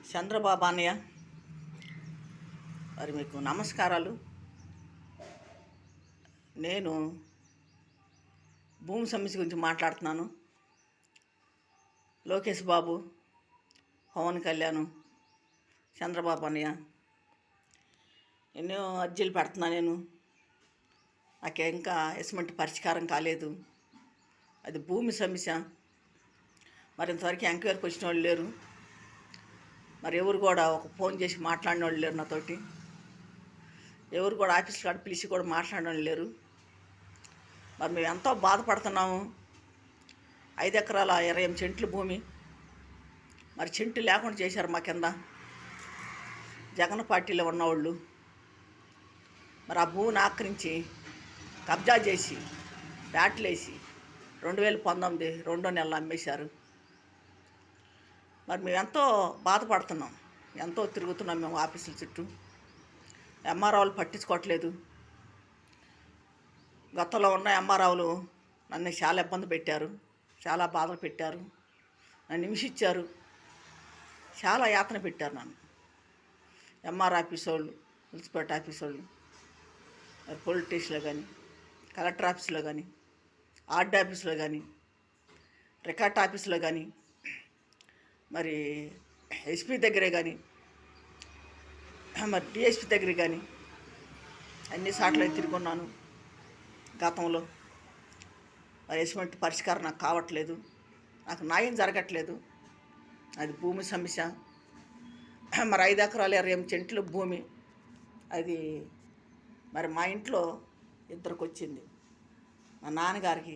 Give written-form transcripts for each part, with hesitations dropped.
చంద్రబాబు అన్నయ్య మరి మీకు నమస్కారాలు. నేను భూమి సమస్య గురించి మాట్లాడుతున్నాను. లోకేష్ బాబు, పవన్ కళ్యాణ్, చంద్రబాబు అన్నయ్య ఎన్నో అర్జీలు పెడుతున్నా. నాకు ఇంకా ఎటువంటి పరిష్కారం కాలేదు. అది భూమి సమస్య. మరి ఇంతవరకు ఎంక్వైరీకి వచ్చిన వాళ్ళు లేరు. మరి ఎవరు కూడా ఒక ఫోన్ చేసి మాట్లాడిన వాళ్ళు లేరు నాతోటి. ఎవరు కూడా ఆఫీస్ కాడ పిలిచి కూడా మాట్లాడిన వాళ్ళు లేరు. మరి మేము ఎంతో బాధపడుతున్నాము. 5 ఎకరాల 28 సెంట్లు భూమి మరి చెంటు లేకుండా చేశారు మా కింద జగన్ పార్టీలో ఉన్నవాళ్ళు. మరి ఆ భూమిని ఆక్రమించి కబ్జా చేసి బ్యాట్లేసి 2019 రెండో నెలలో అమ్మేశారు. మరి మేము ఎంతో బాధపడుతున్నాం, ఎంతో తిరుగుతున్నాం. మేము ఆఫీసుల చుట్టూ ఎంఆర్ఓలు పట్టించుకోవట్లేదు. గతంలో ఉన్న ఎంఆర్ఓలు నన్ను చాలా ఇబ్బంది పెట్టారు, చాలా బాధలు పెట్టారు, నన్ను హింసించారు, చాలా యాతన పెట్టారు నన్ను. ఎంఆర్ ఆఫీస్ వాళ్ళు, మున్సిపాలిటీ ఆఫీస్ వాళ్ళు, మరి పోలీస్ స్టేషన్లో కానీ, కలెక్టర్ ఆఫీస్లో కానీ, ఆర్డీ ఆఫీస్లో కానీ, రికార్డ్ ఆఫీస్లో కానీ, మరి ఎస్పీ దగ్గరే కానీ, మరి డిఎస్పీ దగ్గర కానీ అన్ని సార్లు తిరుగున్నాను గతంలో. మరి ఎటువంటి పరిష్కారం నాకు కావట్లేదు, నాకు న్యాయం జరగట్లేదు. అది భూమి సమస్య. మరి 5 ఎకరాలు 28 సెంట్లు భూమి అది మరి మా ఇంట్లో ఇద్దరికి వచ్చింది. మా నాన్నగారికి,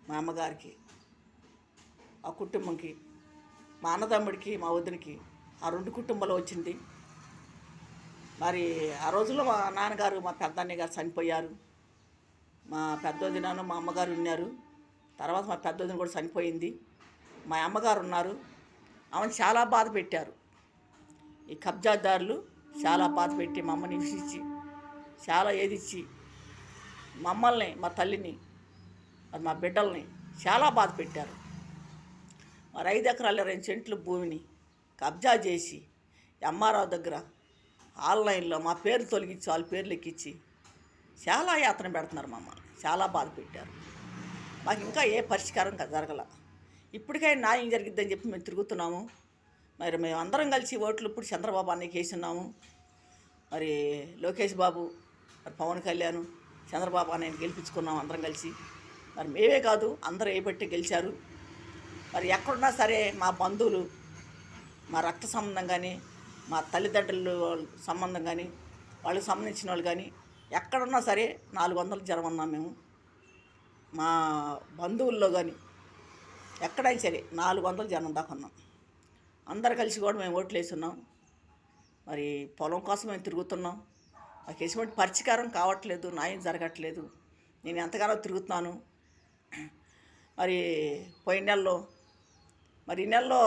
మా అమ్మగారికి, ఆ కుటుంబంకి, మా అన్నదమ్ముడికి, మా వదినికి, ఆ 2 కుటుంబాలు వచ్చింది. మరి ఆ రోజుల్లో మా నాన్నగారు, మా పెద్దన్నయ్య గారు చనిపోయారు. మా పెద్దోదినాను మా అమ్మగారు ఉన్నారు. తర్వాత మా పెద్దోదిన కూడా చనిపోయింది. మా అమ్మగారు ఉన్నారు. ఆమెను చాలా బాధ పెట్టారు ఈ కబ్జాదారులు. చాలా బాధ పెట్టి మా అమ్మని హింసించి చాలా ఏదిచ్చి మమ్మల్ని, మా తల్లిని, మరి మా బిడ్డల్ని చాలా బాధ పెట్టారు. మరి 5 ఎకరాల 20 సెంట్లు భూమిని కబ్జా చేసి ఎంఆర్ఓ దగ్గర ఆన్లైన్లో మా పేరు తొలగించి వాళ్ళ పేర్లు ఎక్కించి చాలా యాతన పెడుతున్నారు. మమ్మల్ని చాలా బాధ పెట్టారు. మాకు ఇంకా ఏ పరిష్కారం జరగల. ఇప్పటికైనా న్యాయం జరిగిద్దని చెప్పి మేము తిరుగుతున్నాము. మరి మేము అందరం కలిసి ఓట్లు ఇప్పుడు చంద్రబాబు అన్నయ్యకి వేస్తున్నాము. మరి లోకేష్ బాబు, మరి పవన్ కళ్యాణ్, చంద్రబాబు అన్నయ్యని గెలిపించుకున్నాము అందరం కలిసి. మరి మేమే కాదు, అందరూ ఏబట్టి గెలిచారు. మరి ఎక్కడున్నా సరే మా బంధువులు, మా రక్త సంబంధం కానీ, మా తల్లిదండ్రులు సంబంధం కానీ, వాళ్ళకి సంబంధించిన వాళ్ళు కానీ ఎక్కడున్నా సరే 400 జనం ఉన్నాం మేము. మా బంధువుల్లో కానీ ఎక్కడైనా సరే 400 జనం దాకా ఉన్నాం. అందరు కలిసి కూడా మేము ఓట్లు వేస్తున్నాం. మరి పొలం కోసం మేము తిరుగుతున్నాం. మాకు ఎటువంటి పరిష్కారం కావట్లేదు, న్యాయం జరగట్లేదు. నేను ఎంతగానో తిరుగుతున్నాను. మరి పోయిన నెలలో, మరి ఈ నెలలో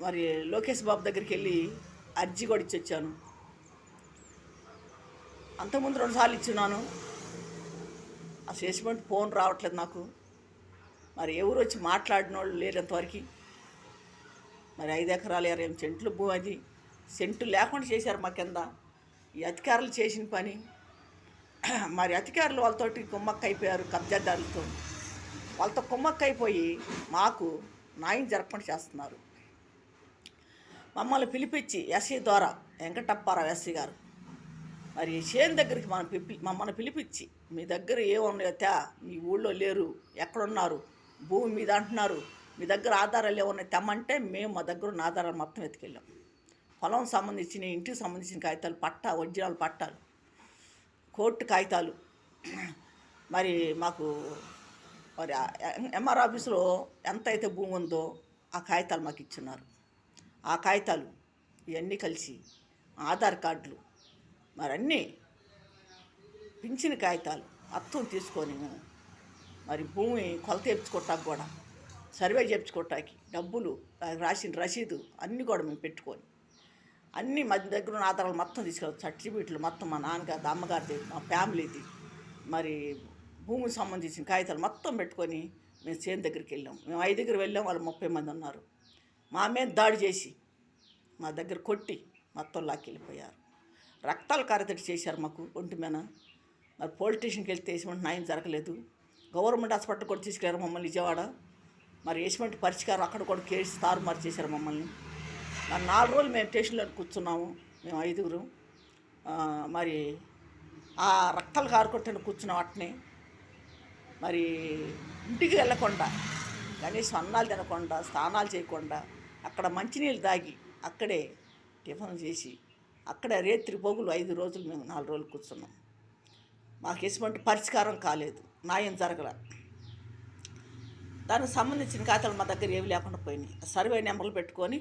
మరి లోకేష్ బాబు దగ్గరికి వెళ్ళి అర్జీ కూడా ఇచ్చి వచ్చాను. అంతకుముందు 2 సార్లు ఇచ్చున్నాను. అసలు ఎటువంటి ఫోన్ రావట్లేదు నాకు. మరి ఎవరు వచ్చి మాట్లాడిన వాళ్ళు లేరు ఇంతవరకు. మరి 5 ఎకరాలు 28 సెంట్లు భూమి అది సెంటు లేకుండా చేశారు మా కింద. ఈ అధికారులు చేసిన పని. మరి అధికారులు వాళ్ళతోటి కుమ్మక్క అయిపోయారు, కబ్జాదారులతో. వాళ్ళతో కుమ్మక్క అయిపోయి మాకు న్యాయం జరగకుండా చేస్తున్నారు. మమ్మల్ని పిలిపించి ఎస్సీ ద్వారా వెంకటప్పారావు ఎస్సీ గారు మరి చేను దగ్గరికి మమ్మల్ని పిలిపించి, మీ దగ్గర ఏమున్నాయో మీ ఊళ్ళో లేరు, ఎక్కడున్నారు, భూమి మీద అంటున్నారు, మీ దగ్గర ఆధారాలు ఏమన్నా తెమ్మంటే మేము మా దగ్గర ఉన్న ఆధారాలు మొత్తం ఎత్తుకెళ్ళాం. పొలం సంబంధించిన, ఇంటికి సంబంధించిన కాగితాలు, పట్టా, ఒరిజినల్ పట్టాలు, కోర్టు కాగితాలు, మరి మాకు మరి ఎంఆర్ ఆఫీసులో ఎంత అయితే భూమి ఉందో ఆ కాగితాలు మాకు ఇచ్చున్నారు. ఆ కాగితాలు ఇవన్నీ కలిసి ఆధార్ కార్డులు, మరి అన్నీ పింఛన్ కాగితాలు మొత్తం తీసుకొని మేము మరి భూమి కొలత చేయించుకోవటానికి కూడా, సర్వే చేయించుకోవటానికి డబ్బులు, రాసిన రసీదు అన్నీ కూడా మేము పెట్టుకొని అన్నీ మా దగ్గర ఉన్న ఆధారాలు మొత్తం తీసుకెళ్ళాం. సర్టిఫికెట్లు మొత్తం మా నాన్నగారి, అమ్మగారిది, మా ఫ్యామిలీది, మరి భూమికి సంబంధించిన కాగితాలు మొత్తం పెట్టుకొని మేము చేను దగ్గరికి వెళ్ళాం. మేము 5 దగ్గర వెళ్ళాం, వాళ్ళు 30 మంది ఉన్నారు. మా మీద దాడి చేసి మా దగ్గర కొట్టి మొత్తం లాక్కెళ్ళిపోయారు. రక్తాలు కారేటట్టు చేశారు మాకు ఒంటి మీద. మరి పోలీస్ స్టేషన్కి వెళ్తే ఎటువంటి న్యాయం జరగలేదు. గవర్నమెంట్ హాస్పిటల్ కూడా తీసుకెళ్ళారు మమ్మల్ని విజయవాడ. మరి ఎటువంటి పరిష్కారం అక్కడ కూడా కేసు తారుమారు చేశారు మమ్మల్ని. మరి 4 రోజులు మేము స్టేషన్లో కూర్చున్నాము, మేము 5గురు. మరి ఆ రక్తాలు కారుకుంటే కూర్చున్నాం అట్నే. మరి ఇంటికి వెళ్ళకుండా, కనీసం అన్నాలు తినకుండా, స్నానాలు చేయకుండా, అక్కడ మంచినీళ్ళు తాగి అక్కడే టిఫిన్ చేసి అక్కడే రేత్రి పోగులు 5 రోజులు మేము 4 రోజులు కూర్చున్నాం. మాకు ఎటువంటి పరిష్కారం కాలేదు, న్యాయం జరగల. దానికి సంబంధించిన ఖాతాలు మా దగ్గర ఏవి లేకుండా పోయినాయి. సర్వే నెంబర్లు పెట్టుకొని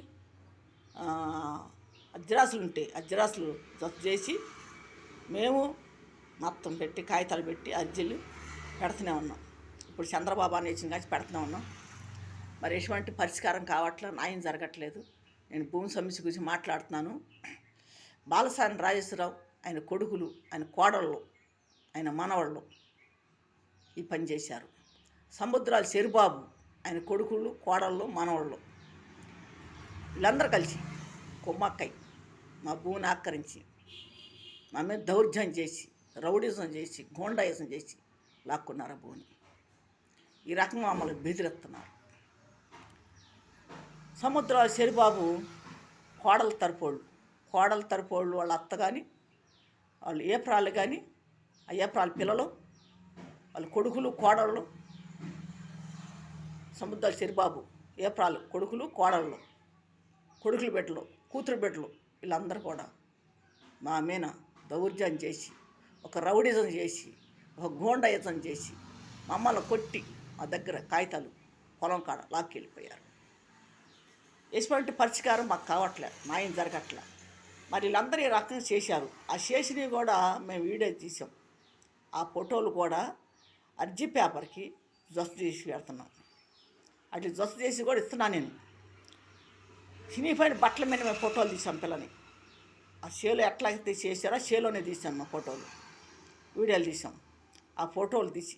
అజ్జరాసులు ఉంటే అజ్జరాసులు జప్తు చేసి మేము మొత్తం పెట్టి కాగితాలు పెట్టి అర్జీలు పెడుతూనే ఉన్నాం. ఇప్పుడు చంద్రబాబు అని వచ్చిన కానీ పెడుతూనే ఉన్నాం. మరి ఎటువంటి పరిష్కారం కావట్లేదు, న్యాయం జరగట్లేదు. నేను భూమి సమస్య గురించి మాట్లాడుతున్నాను. బాలసాని రాజేశ్వరరావు, ఆయన కొడుకులు, ఆయన కోడళ్ళు, ఆయన మనవాళ్ళు ఈ పని చేశారు. సముద్రాల చెరుబాబు, ఆయన కొడుకులు, కోడళ్ళు, మనవాళ్ళు వీళ్ళందరూ కలిసి కొమ్మక్కై మా భూమిని ఆక్రమించి మా మీద దౌర్జన్యం చేసి, రౌడీజం చేసి, గోండాయిజం చేసి లాక్కున్నారు ఆ భూమిని. ఈ రకంగా మమ్మల్ని బెదిరిస్తున్నారు. సముద్రాల చెరుబాబు కోడల తరపోళ్ళు వాళ్ళ అత్త కానీ, వాళ్ళు ఏప్రాలు కానీ, ఆ ఏప్రాల పిల్లలు, వాళ్ళ కొడుకులు, కోడళ్ళు, సముద్రాల చెరుబాబు ఏప్రాలు కొడుకులు, కోడళ్ళు, కొడుకులు బిడ్డలు, కూతురు బిడ్డలు వీళ్ళందరూ కూడా మా మీద దౌర్జన్యం చేసి, ఒక రౌడిజం చేసి, ఒక గోండాయిజం చేసి మమ్మల్ని కొట్టి మా దగ్గర కాగితాలు పొలం కాడ లాక్కెళ్ళిపోయారు. ఎటువంటి పరిష్కారం మాకు కావట్లే, న్యాయం జరగట్లే. మరి వీళ్ళందరూ ఈ రకంగా చేశారు. ఆ చేసినవి కూడా మేము వీడియో తీసాం. ఆ ఫోటోలు కూడా అర్జీ పేపర్కి జప్తు చేసి పెడుతున్నాం. అట్లా జప్తు చేసి కూడా ఇస్తున్నాను నేను. చినిగిపోయిన బట్టల మీద మేము ఫోటోలు తీసాం పిల్లని. ఆ షేలో ఎట్లా అయితే చేశారో షేలోనే తీసాం మా ఫోటోలు, వీడియోలు తీసాం. ఆ ఫోటోలు తీసి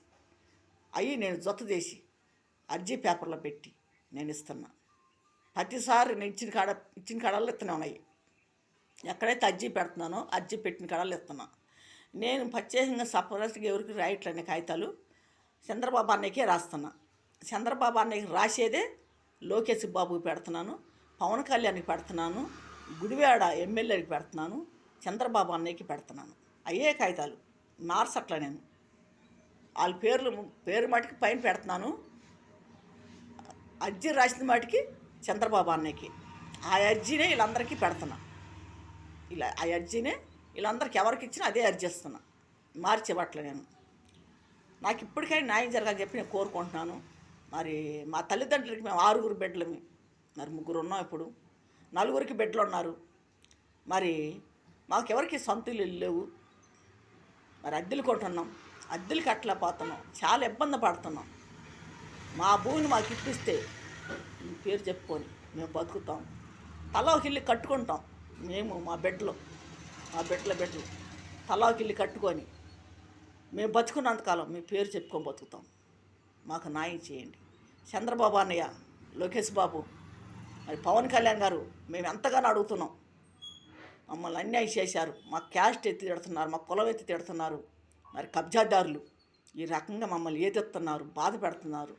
అవి నేను జప్తు చేసి అర్జీ పేపర్లో పెట్టి నేను ఇస్తున్నా. ప్రతిసారి నేను ఇచ్చిన కాడల్లో ఇస్తూనే ఉన్నాయి. ఎక్కడైతే అర్జీ పెడుతున్నానో అర్జీ పెట్టిన కాడల్లో ఇస్తున్నా. నేను ప్రత్యేకంగా సపరేట్గా ఎవరికి రాయట్లేని కాగితాలు చంద్రబాబు అన్నయ్యకే రాస్తున్నా. చంద్రబాబు అన్నయ్యకి రాసేదే లోకేష్ బాబుకి పెడుతున్నాను, పవన్ కళ్యాణ్కి పెడుతున్నాను, గుడివాడ ఎమ్మెల్యేకి పెడుతున్నాను, చంద్రబాబు అన్నయ్యకి పెడుతున్నాను. అయ్యే కాగితాలు మార్చట్లా నేను. వాళ్ళ పేరు మటుకి పైన పెడుతున్నాను. అర్జీ రాసిన మటుకి చంద్రబాబు అన్నయ్యకి. ఆ అర్జీనే వీళ్ళందరికీ పెడుతున్నా. ఆ అర్జీనే వీళ్ళందరికీ ఎవరికి ఇచ్చినా అదే అర్జీ ఇస్తున్నా, మార్చివ్వట్లే నేను. నాకు ఇప్పటికైనా న్యాయం జరగాలని చెప్పి నేను కోరుకుంటున్నాను. మరి మా తల్లిదండ్రులకి మేము 6 బిడ్డలమి, మరి 3 ఉన్నాం, ఇప్పుడు 4కి బిడ్డలు ఉన్నారు. మరి మాకెవరికి సొంత ఇల్లు లేవు. మరి అద్దెలు కొంటున్నాం, అద్దెలు కట్టలేకపోతున్నాం, చాలా ఇబ్బంది పడుతున్నాం. మా భూమిని మాకు ఇప్పిస్తే మీ పేరు చెప్పుకొని మేము బతుకుతాం. తలా ఒక ఇల్లు కట్టుకుంటాం మేము, మా బిడ్డలు తలా ఒక ఇల్లు కట్టుకొని మేము బతుకున్నంతకాలం మీ పేరు చెప్పుకొని బతుకుతాం. మాకు న్యాయం చేయండి. చంద్రబాబు అన్నయ్య, లోకేష్ బాబు, మరి పవన్ కళ్యాణ్ గారు మేము ఎంతగానో అడుగుతున్నాం. మమ్మల్ని అన్యాయం చేశారు. మా క్యాస్ట్ ఎత్తి తిడుతున్నారు, మా కులం ఎత్తి తిడుతున్నారు. మరి కబ్జాదారులు ఈ రకంగా మమ్మల్ని ఏదెత్తున్నారు, బాధ పెడుతున్నారు.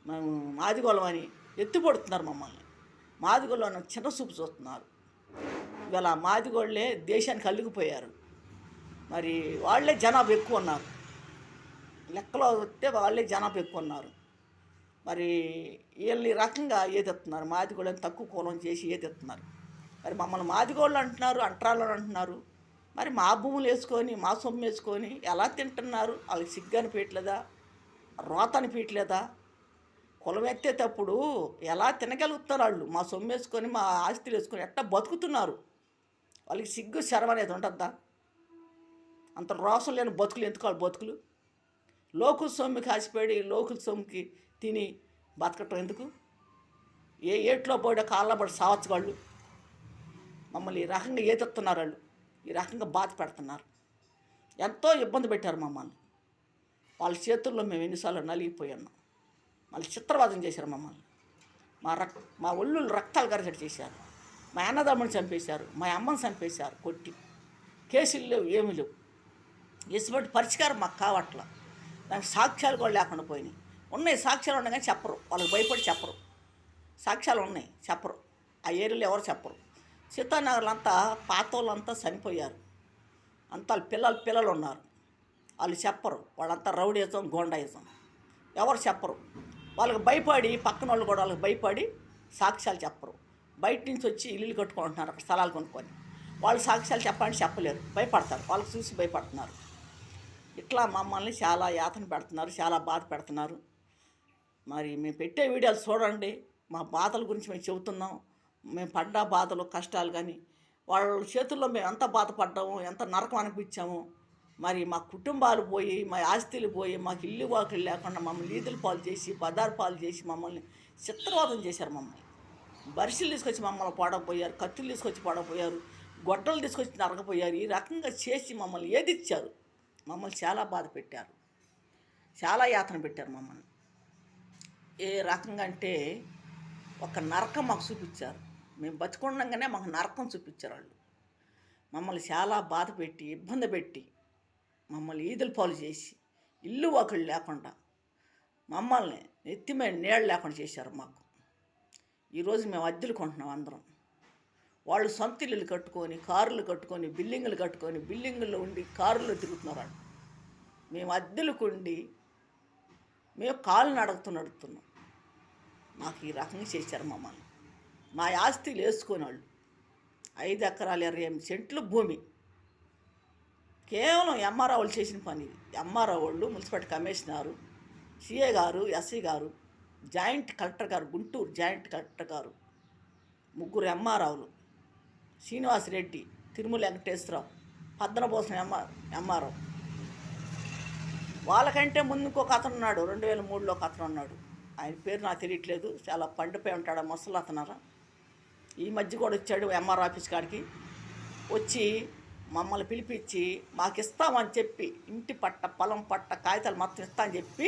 మేము మాదిగోళం అని ఎత్తిపడుతున్నారు మమ్మల్ని. మాదిగోళ్ళని చిన్న చూపు చూస్తున్నారు. ఇవాళ మాదిగోళ్ళే దేశానికి అల్లుకుపోయారు. మరి వాళ్ళే జనాభా ఎక్కువ ఉన్నారు, లెక్కలో వస్తే వాళ్ళే జనాభా ఎక్కువ ఉన్నారు. మరి వీళ్ళు ఈ రకంగా ఏదెత్తున్నారు, మాదిగోళ్ళని తక్కువ కులం చేసి ఏదెత్తున్నారు. మరి మమ్మల్ని మాదిగోళ్ళు అంటున్నారు, అంటరాళ్ళు అంటున్నారు. మరి మా భూములు వేసుకొని, మా సొమ్ము వేసుకొని ఎలా తింటున్నారు? వాళ్ళకి సిగ్గు అనిపించలేదా, రోత అనిపించలేదా? కులం ఎత్తేటప్పుడు ఎలా తినగలుగుతారు వాళ్ళు? మా సొమ్ము వేసుకొని, మా ఆస్తులు వేసుకొని ఎట్టా బతుకుతున్నారు? వాళ్ళకి సిగ్గు శరం అనేది ఉంటుందా? అంత రోసం లేని బతుకులు ఎందుకు వాళ్ళు బతుకులు? లోకుల సొమ్ముకి ఆశపడి లోకుల సొమ్ముకి తిని బతకటం ఎందుకు? ఏట్లో పోయా కాళ్ళ పడి సావచ్చుగాళ్ళు. మమ్మల్ని ఈ రకంగా ఏదెత్తున్నారు వాళ్ళు, ఈ రకంగా బాధ పెడుతున్నారు. ఎంతో ఇబ్బంది పెట్టారు మమ్మల్ని. వాళ్ళ చేతుల్లో మేము ఎన్నిసార్లు నలిగిపోయాను. మళ్ళీ చిత్రవాదం చేశారు మమ్మల్ని. మా ఒళ్ళు రక్తాలు కరిగేట్టు చేశారు. మా అన్నదమ్ముని చంపేశారు, మా అమ్మని చంపేశారు కొట్టి. కేసులు లేవు, ఏమీ లేవు. ఇటువంటి పరిష్కారం మాకు కావట్ల. దానికి సాక్ష్యాలు కూడా లేకుండా పోయినాయి. ఉన్నాయి, సాక్ష్యాలు ఉన్నాయి కానీ చెప్పరు, వాళ్ళకి భయపడి చెప్పరు. సాక్ష్యాలు ఉన్నాయి, చెప్పరు. ఆ ఏరియాలో ఎవరు చెప్పరు. సీతానగర్లో అంతా పాత వాళ్ళంతా చనిపోయారు, అంతా పిల్లలు ఉన్నారు, వాళ్ళు చెప్పరు. వాళ్ళంతా రౌడీయిజం, గోండాయిజం, ఎవరు చెప్పరు. వాళ్ళకి భయపడి, పక్కన వాళ్ళు కూడా వాళ్ళకి భయపడి సాక్ష్యాలు చెప్పరు. బయట నుంచి వచ్చి ఇల్లు కట్టుకుంటున్నారు, అక్కడ స్థలాలు కొనుక్కొని. వాళ్ళు సాక్ష్యాలు చెప్పాలంటే చెప్పలేరు, భయపడతారు, వాళ్ళకి చూసి భయపడుతున్నారు. ఇట్లా మమ్మల్ని చాలా యాతన పెడుతున్నారు, చాలా బాధ పెడుతున్నారు. మరి మేము పెట్టే వీడియోలు చూడండి, మా బాధల గురించి మేము చెబుతున్నాం. మేము పడ్డ బాధలు, కష్టాలు కానీ వాళ్ళ చేతుల్లో మేము ఎంత బాధపడ్డాము, ఎంత నరకం అనిపించాము. మరి మా కుటుంబాలు పోయి, మా ఆస్తులు పోయి, మాకు ఇల్లు వాకులు లేకుండా మమ్మల్ని ఈదుల పాలు చేసి, బజారు పాలు చేసి మమ్మల్ని చిత్రవాదం చేశారు. మమ్మల్ని బరిసెలు తీసుకొచ్చి మమ్మల్ని పడకపోయారు, కత్తులు తీసుకొచ్చి పడకపోయారు, గొడ్డలు తీసుకొచ్చి నరకపోయారు. ఈ రకంగా చేసి మమ్మల్ని ఏదిచ్చారు. మమ్మల్ని చాలా బాధ పెట్టారు, చాలా యాతన పెట్టారు మమ్మల్ని. ఏ రకంగా అంటే ఒక నరకం మాకు చూపించారు. మేము బతుకుండగానే మాకు నరకం చూపించారు వాళ్ళు. మమ్మల్ని చాలా బాధ పెట్టి, ఇబ్బంది పెట్టి, మమ్మల్ని ఈదుల పాలు చేసి, ఇల్లు వాకిళ్ళు లేకుండా, మమ్మల్ని నెత్తిమే నీళ్ళు లేకుండా చేశారు మాకు. ఈరోజు మేము అద్దెలు కొంటున్నాం అందరం. వాళ్ళు సొంత ఇల్లులు కట్టుకొని, కారులు కట్టుకొని, బిల్డింగులు కట్టుకొని, బిల్డింగుల్లో ఉండి కారుల్లో తిరుగుతున్నారు వాళ్ళు. మేము అద్దెలకు ఉండి మేము కాలు నడుస్తున్నాం. మాకు ఈ రకంగా చేశారు మమ్మల్ని. మా ఆస్తులు వేసుకొని వాళ్ళు 5 ఎకరాలు 28 సెంట్లు భూమి. కేవలం ఎంఆర్ఓ వాళ్ళు చేసిన పని ఇది. ఎంఆర్ఓ వాళ్ళు, మున్సిపాలిటీ కమిషనరు, సిఏ గారు, ఎస్సీ గారు, జాయింట్ కలెక్టర్ గారు, గుంటూరు జాయింట్ కలెక్టర్ గారు, 3 ఎంఆర్ఓలు, శ్రీనివాసరెడ్డి, తిరుమల వెంకటేశ్వరరావు, పద్మభూషణ్ ఎంఆర్ఓ. వాళ్ళకంటే ముందు ఇంకొక అతను ఉన్నాడు, 2003లో ఒక అతను ఉన్నాడు. ఆయన పేరు నాకు తెలియట్లేదు, చాలా పండిపోయి ఉంటాడు, ముసలి అతనారా. ఈ మధ్య కూడా వచ్చాడు ఎంఆర్ ఆఫీస్ కాడికి. వచ్చి మమ్మల్ని పిలిపించి మాకు ఇస్తామని చెప్పి, ఇంటి పట్ట, పొలం పట్ట, కాగితాలు మొత్తం ఇస్తామని చెప్పి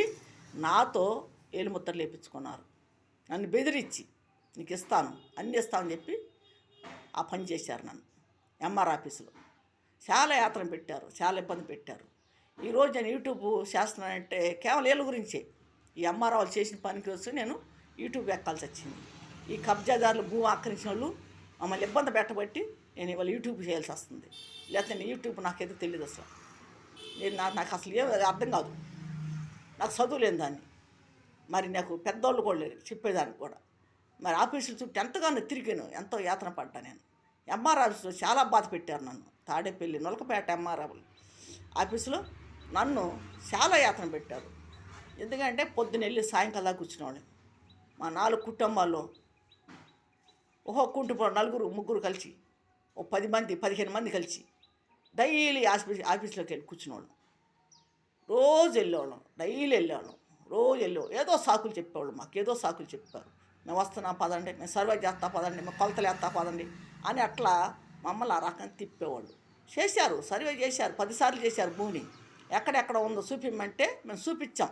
నాతో ఏలుముద్దరు లేపించుకున్నారు. నన్ను బెదిరించి నీకు ఇస్తాను, అన్నీ ఇస్తామని చెప్పి ఆ పని చేశారు నన్ను ఎంఆర్ ఆఫీసులో. చాలా యాతన పెట్టారు, చాలా ఇబ్బంది పెట్టారు. ఈరోజు నేను యూట్యూబ్ చేస్తున్నానంటే కేవలం వీళ్ళ గురించే. ఈ ఎంఆర్ వాళ్ళు చేసిన పనికి వచ్చి నేను యూట్యూబ్ ఎక్కాల్సి వచ్చింది. ఈ కబ్జాదారులు, భూమి ఆక్రమించిన వాళ్ళు మమ్మల్ని ఇబ్బంది పెట్టబట్టి నేను ఇవాళ యూట్యూబ్ చేయాల్సి వస్తుంది. లేకపోతే నేను యూట్యూబ్ నాకేదో తెలియదు అసలు. నాకు అసలు ఏం అర్థం కాదు, నాకు చదువు లేని దాన్ని. మరి నాకు పెద్దోళ్ళు కూడా లేరు చెప్పేదానికి కూడా. మరి ఆఫీసుల చుట్టూ ఎంతగానో తిరిగాను, ఎంతో యాతన పడ్డా నేను. ఎంఆర్ ఆఫీసులో చాలా బాధ పెట్టారు నన్ను. తాడేపల్లి, నొలకపేట ఎంఆర్ ఆఫీసులో నన్ను చాలా యాతన పెట్టారు. ఎందుకంటే పొద్దున వెళ్ళి సాయంకాలం దాకా కూర్చునేవాళ్ళు. మా 4 కుటుంబాల్లో ఒక్కొక్క కుటుంబం 4, 3 కలిసి, 10 మంది, 15 మంది కలిసి డైలీ ఆఫీస్లోకి వెళ్ళి కూర్చునేవాళ్ళం. రోజు వెళ్ళేవాళ్ళం, డైలీ వెళ్ళేవాళ్ళం, రోజు వెళ్ళేవాళ్ళం. ఏదో సాకులు చెప్పేవాళ్ళు, మాకు ఏదో సాకులు చెప్పారు. మేము వస్తున్నాం పదండి, మేము సర్వే చేస్తా పదండి, మేము కొలతలు వేస్తా పదండి అని అట్లా మమ్మల్ని ఆ రకంగా తిప్పేవాళ్ళు. చేశారు, సర్వే చేశారు, 10 సార్లు చేశారు. భూమిని ఎక్కడెక్కడ ఉందో చూపిమ్మంటే మేము చూపించాం.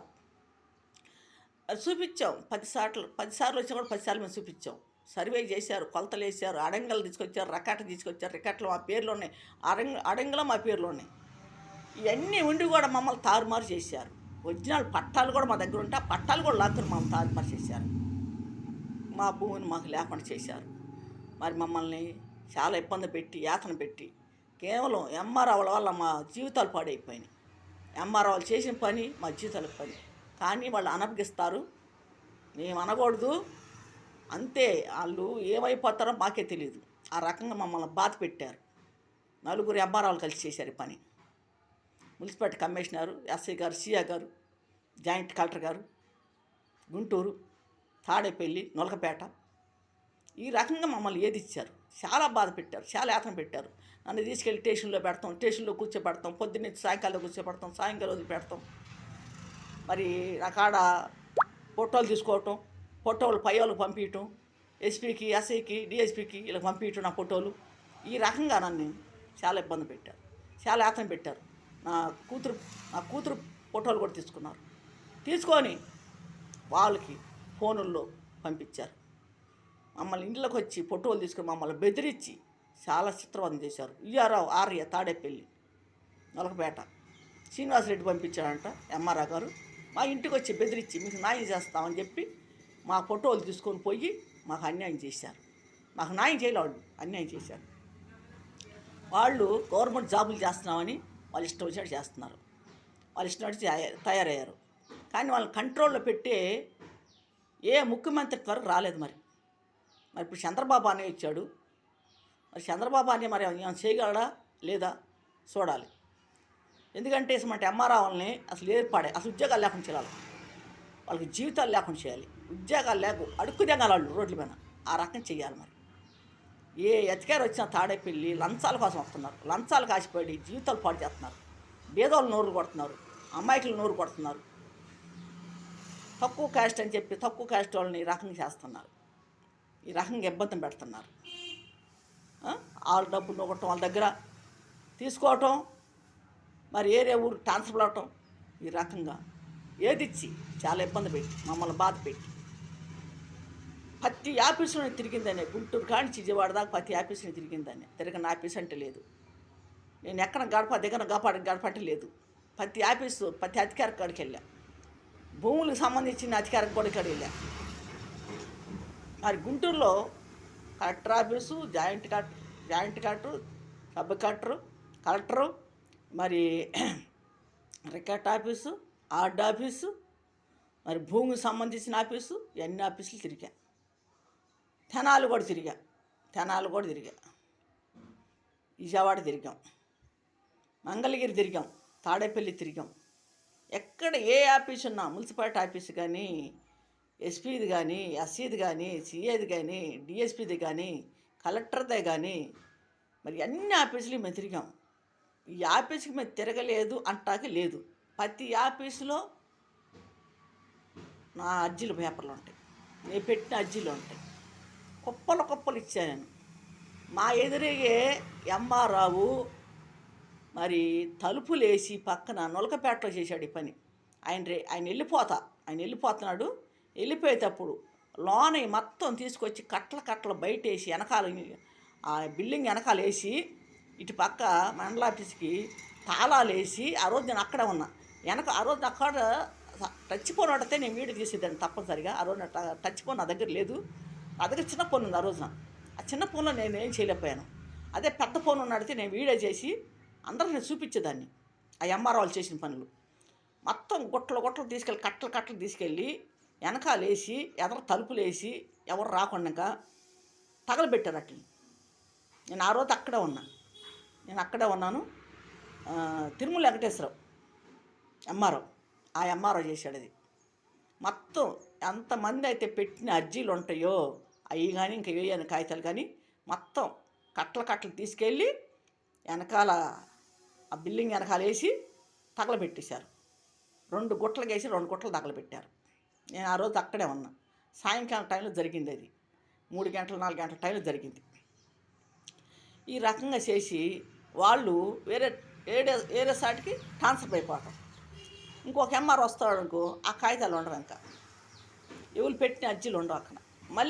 అది చూపించాం 10 సార్లు వచ్చి కూడా 10 సార్లు మేము చూపించాం. సర్వే చేశారు, కొలతలు వేసారు, అడంగలు తీసుకొచ్చారు, రకాట తీసుకొచ్చారు. రికార్డులు మా పేర్లు ఉన్నాయి, అడంగలో మా పేర్లు ఉన్నాయి. ఇవన్నీ ఉండి కూడా మమ్మల్ని తారుమారు చేశారు. ఒరిజినల్ పట్టాలు కూడా మా దగ్గర ఉంటే ఆ పట్టాలు కూడా లాక్కుని మమ్మల్ని తారుమారు చేశారు. మా భూమిని మాకు లేకుండా చేశారు. మరి మమ్మల్ని చాలా ఇబ్బంది పెట్టి, యాతన పెట్టి, కేవలం ఎంఆర్ఓల వల్ల మా జీవితాలు పాడైపోయినాయి. ఎంఆర్ఓ వాళ్ళు చేసిన పని మా జీవితాల పని. కానీ వాళ్ళు అనపగిస్తారు, మేము అనకూడదు అంతే. వాళ్ళు ఏమైపోతారో మాకే తెలియదు. ఆ రకంగా మమ్మల్ని బాధ పెట్టారు. 4 ఎంఆర్ఓలు కలిసి చేశారు ఈ పని. మున్సిపాలిటీ కమిషనరు, ఎస్ఐ గారు, సిఐ గారు, జాయింట్ కలెక్టర్ గారు, గుంటూరు, తాడేపల్లి, నొలకపేట. ఈ రకంగా మమ్మల్ని ఏదిచ్చారు. చాలా బాధ పెట్టారు, చాలా యాతన పెట్టారు. నన్ను తీసుకెళ్ళి స్టేషన్లో పెడతాం, స్టేషన్లో కూర్చోబెడతాం, పొద్దున్నే సాయంకాలంలో కూర్చోబెడతాం, సాయంకాలం వదిలిపెడతాం. మరి నాకాడ ఫోటోలు తీసుకోవటం, ఫోటోలు పై వాళ్ళకి పంపించటం, ఎస్పీకి, ఎస్ఐకి, డిఎస్పీకి ఇలా పంపించటం నా ఫోటోలు. ఈ రకంగా నన్ను చాలా ఇబ్బంది పెట్టారు, చాలా యాతన పెట్టారు. నా కూతురు ఫోటోలు కూడా తీసుకున్నారు. తీసుకొని వాళ్ళకి ఫోనుల్లో పంపించారు. మమ్మల్ని ఇంట్లోకి వచ్చి ఫోటోలు తీసుకుని మమ్మల్ని బెదిరించి చాలా చిత్రవదం చేశారు. ఇయ్యారావు ఆర్య తాడేపల్లి నొలకపేట శ్రీనివాసరెడ్డి పంపించాడంట ఎంఆర్ఆ గారు. మా ఇంటికి వచ్చి బెదిరించి మీకు న్యాయం చేస్తామని చెప్పి మా ఫోటోలు తీసుకొని పోయి మాకు అన్యాయం చేశారు. మాకు న్యాయం చేయలేవాళ్ళు, అన్యాయం చేశారు. వాళ్ళు గవర్నమెంట్ జాబులు చేస్తున్నామని వాళ్ళు ఇష్టం వచ్చినట్టు చేస్తున్నారు, వాళ్ళు ఇష్టం వచ్చి తయారయ్యారు. కానీ వాళ్ళని కంట్రోల్లో పెట్టే ఏ ముఖ్యమంత్రి వరకు రాలేదు. మరి ఇప్పుడు చంద్రబాబు అనే ఇచ్చాడు. మరి చంద్రబాబు అనే మరి ఏమైనా చేయగలడా లేదా చూడాలి. ఎందుకంటే మన ఎంఆర్ఆ వాళ్ళని అసలు ఏర్పాడే అసలు ఉద్యోగాలు లేకుండా చేయాలి, వాళ్ళకి జీవితాలు లేకుండా చేయాలి. ఉద్యోగాలు అడుక్కు దిగాలి వాళ్ళు రోడ్ల మీద, ఆ రకం చేయాలి. మరి ఏ ఎతికారు వచ్చినా తాడేపల్లి లంచాల కోసం వస్తున్నారు, లంచాలు కాసిపడి జీవితాలు పాడు చేస్తున్నారు, బీదోళ్ళు నోరు కొడుతున్నారు, అమ్మాయికులు నోరు కొడుతున్నారు, తక్కువ క్యాస్ట్ అని చెప్పి తక్కువ క్యాస్ట్ వాళ్ళని ఈ రకంగా చేస్తున్నారు, ఈ రకంగా ఇబ్బంది పెడుతున్నారు. వాళ్ళ డబ్బులు నొక్కటం, వాళ్ళ దగ్గర తీసుకోవటం, మరి ఏరే ఊరు ట్రాన్స్ఫర్ అవటం, ఈ రకంగా ఏదిచ్చి చాలా ఇబ్బంది పెట్టి మమ్మల్ని బాధ పెట్టి ప్రతి ఆఫీసులో తిరిగిందనే, గుంటూరు కానించి విజయవాడ దాకా ప్రతి ఆఫీసుని తిరిగిందనే. తిరగని ఆఫీస్ అంటే లేదు. నేను ఎక్కడ గడప లేదు. ప్రతి ఆఫీసు ప్రతి అధికారి కాడికి వెళ్ళా, భూములకు సంబంధించిన అధికారికి కూడా ఇక్కడ వెళ్ళా. మరి గుంటూరులో collector office, joint collector, sub collector, మరి రికార్డ్ ఆఫీసు, ఆర్డ్ ఆఫీసు, మరి భూమికి సంబంధించిన ఆఫీసు, ఇవన్నీ ఆఫీసులు తిరిగా. తెనాలు కూడా తిరిగా, విజయవాడ తిరిగాం, మంగళగిరి తిరిగాం, తాడేపల్లి తిరిగాం. ఎక్కడ ఏ ఆఫీస్ ఉన్నా, మున్సిపాలిటీ ఆఫీసు కానీ, ఎస్పీది కానీ, ఎస్సీది కానీ, సిఏది కానీ, డిఎస్పీది కానీ, కలెక్టర్దే కానీ, మరి అన్ని ఆఫీసులు మేము తిరిగాం. ఈ ఆఫీస్కి మేము తిరగలేదు అంటాకి లేదు. ప్రతి ఆఫీసులో నా అర్జీలు పేపర్లు ఉంటాయి, నేను పెట్టిన అర్జీలు ఉంటాయి. కుప్పలు ఇచ్చాను నేను. మా ఎదురుగే ఎంఆర్ఆవు మరి తలుపులేసి పక్కన నొలకపేటలో చేశాడు ఈ పని. ఆయన వెళ్ళిపోతున్నాడు. వెళ్ళిపోయేటప్పుడు లోన మొత్తం తీసుకొచ్చి కట్టలు బయటేసి వెనకాల ఆ బిల్డింగ్ వెనకాల వేసి ఇటు పక్క మండల ఆఫీస్కి తాళాలు వేసి, ఆ రోజు నేను అక్కడే ఉన్నా. ఆ రోజు అక్కడ టచ్ ఫోన్ అడితే నేను వీడియో తీసేదాన్ని తప్పనిసరిగా. ఆ రోజు టచ్ ఫోన్ నా దగ్గర లేదు, నా దగ్గర చిన్న ఫోన్ ఉంది. ఆ రోజున ఆ చిన్న ఫోన్లో నేను ఏం చేయలేకపోయాను. అదే పెద్ద ఫోన్ అడిగితే నేను వీడియో చేసి అందరికి నేను చూపించేదాన్ని. ఆ ఎంఆర్ వాళ్ళు చేసిన పనులు మొత్తం గుట్టలు తీసుకెళ్ళి కట్టలు తీసుకెళ్ళి వెనకాల వేసి, ఎదర తలుపులు వేసి, ఎవరు రాకుండా తగలబెట్టారు అట్లని. నేను ఆ రోజు అక్కడే ఉన్నాను. తిరుమల వెంకటేశ్వరరావు ఎంఆర్ఓ, ఆ ఎంఆర్ఓ చేశాడు అది. మొత్తం ఎంతమంది అయితే పెట్టిన అర్జీలు ఉంటాయో అవి కానీ ఇంకా వేయని కాగితాలు కానీ మొత్తం కట్టలు తీసుకెళ్ళి వెనకాల ఆ బిల్డింగ్ వెనకాల వేసి తగలబెట్టేశారు. 2 గుట్టలు వేసి 2 గుట్టలు తగలబెట్టారు. నేను ఆ రోజు అక్కడే ఉన్నా. సాయంకాలం టైంలో జరిగింది అది. 3 గంటలు 4 గంటల టైంలో జరిగింది. ఈ రకంగా చేసి వాళ్ళు వేరే సాటికి ట్రాన్స్ఫర్ అయిపోవటం. ఇంకొక ఎంఆర్ వస్తాడు అనుకో, ఆ కాగితాలు ఉండవు, ఇంకా ఎవరు పెట్టిన అర్జీలు ఉండవు అక్కడ.